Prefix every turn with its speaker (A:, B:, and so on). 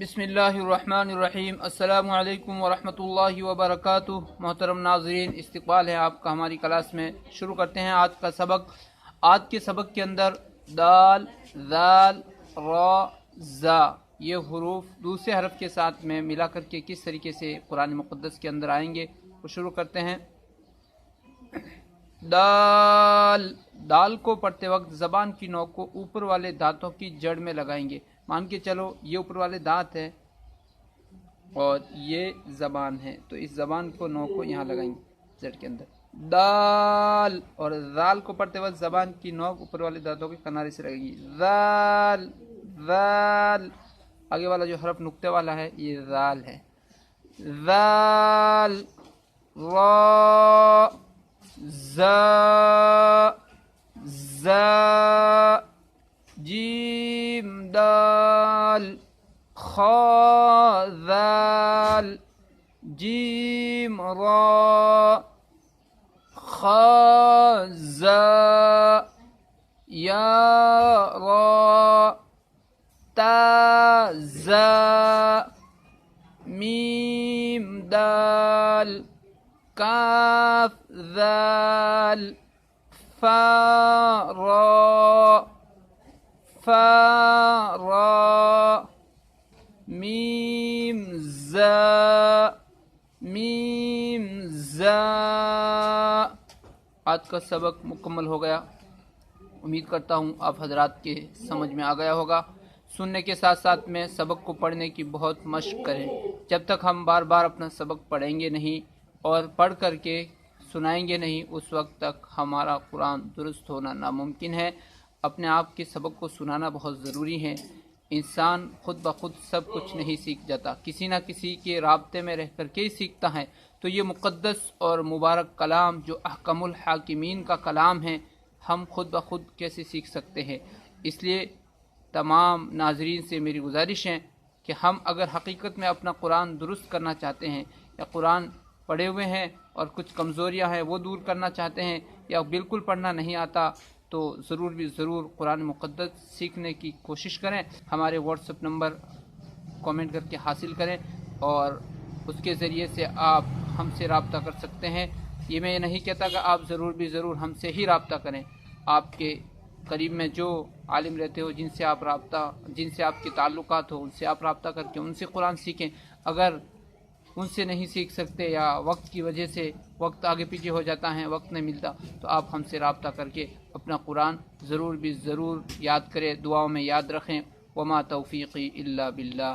A: بسم اللہ الرحمن الرحیم۔ السلام علیکم ورحمۃ اللہ وبرکاتہ۔ محترم ناظرین، استقبال ہے آپ کا ہماری کلاس میں۔ شروع کرتے ہیں آج کا سبق۔ آج کے سبق کے اندر دال، ذال، را، زا یہ حروف دوسرے حرف کے ساتھ میں ملا کر کے کس طریقے سے قرآن مقدس کے اندر آئیں گے وہ شروع کرتے ہیں۔ دال، دال کو پڑھتے وقت زبان کی نوک کو اوپر والے دانتوں کی جڑ میں لگائیں گے۔ مان کے چلو یہ اوپر والے دانت ہے اور یہ زبان ہے، تو اس زبان کو نوک کو یہاں لگائیں گے جڑ کے اندر۔ دال، اور ذال کو پڑھتے وقت زبان کی نوک اوپر والے دانتوں کے کنارے سے لگیں گی۔ ذال، ذال، آگے والا جو حرف نقطے والا ہے یہ ذال ہے۔ ذال، را، زا، زا، جیم، دال، خا، ذال، جیم، را، خا، زا، یا، را، تا، زا، میم، دال، کاف، ذال، فا، را، فا، را، میم، زا، میم، زا۔ آج کا سبق مکمل ہو گیا۔ امید کرتا ہوں آپ حضرات کے سمجھ میں آ گیا ہوگا۔ سننے کے ساتھ ساتھ میں سبق کو پڑھنے کی بہت مشق کریں۔ جب تک ہم بار بار اپنا سبق پڑھیں گے نہیں اور پڑھ کر کے سنائیں گے نہیں، اس وقت تک ہمارا قرآن درست ہونا ناممکن ہے۔ اپنے آپ کے سبق کو سنانا بہت ضروری ہے۔ انسان خود بخود سب کچھ نہیں سیکھ جاتا، کسی نہ کسی کے رابطے میں رہ کر کے ہی سیکھتا ہے۔ تو یہ مقدس اور مبارک کلام جو احکم الحاکمین کا کلام ہے، ہم خود بخود کیسے سیکھ سکتے ہیں؟ اس لیے تمام ناظرین سے میری گزارش ہے کہ ہم اگر حقیقت میں اپنا قرآن درست کرنا چاہتے ہیں، یا قرآن پڑھے ہوئے ہیں اور کچھ کمزوریاں ہیں وہ دور کرنا چاہتے ہیں، یا بالکل پڑھنا نہیں آتا، تو ضرور بھی ضرور قرآن مقدس سیکھنے کی کوشش کریں۔ ہمارے واٹس ایپ نمبر کامنٹ کر کے حاصل کریں اور اس کے ذریعے سے آپ ہم سے رابطہ کر سکتے ہیں۔ یہ میں نہیں کہتا کہ آپ ضرور بھی ضرور ہم سے ہی رابطہ کریں، آپ کے قریب میں جو عالم رہتے ہو، جن سے آپ کے تعلقات ہو، ان سے آپ رابطہ کر کے ان سے قرآن سیکھیں۔ اگر ان سے نہیں سیکھ سکتے یا وقت کی وجہ سے وقت آگے پیچھے ہو جاتا ہے، وقت نہیں ملتا، تو آپ ہم سے رابطہ کر کے اپنا قرآن ضرور بھی ضرور یاد کریں، دعاؤں میں یاد رکھیں۔ وما توفیقی الا باللہ۔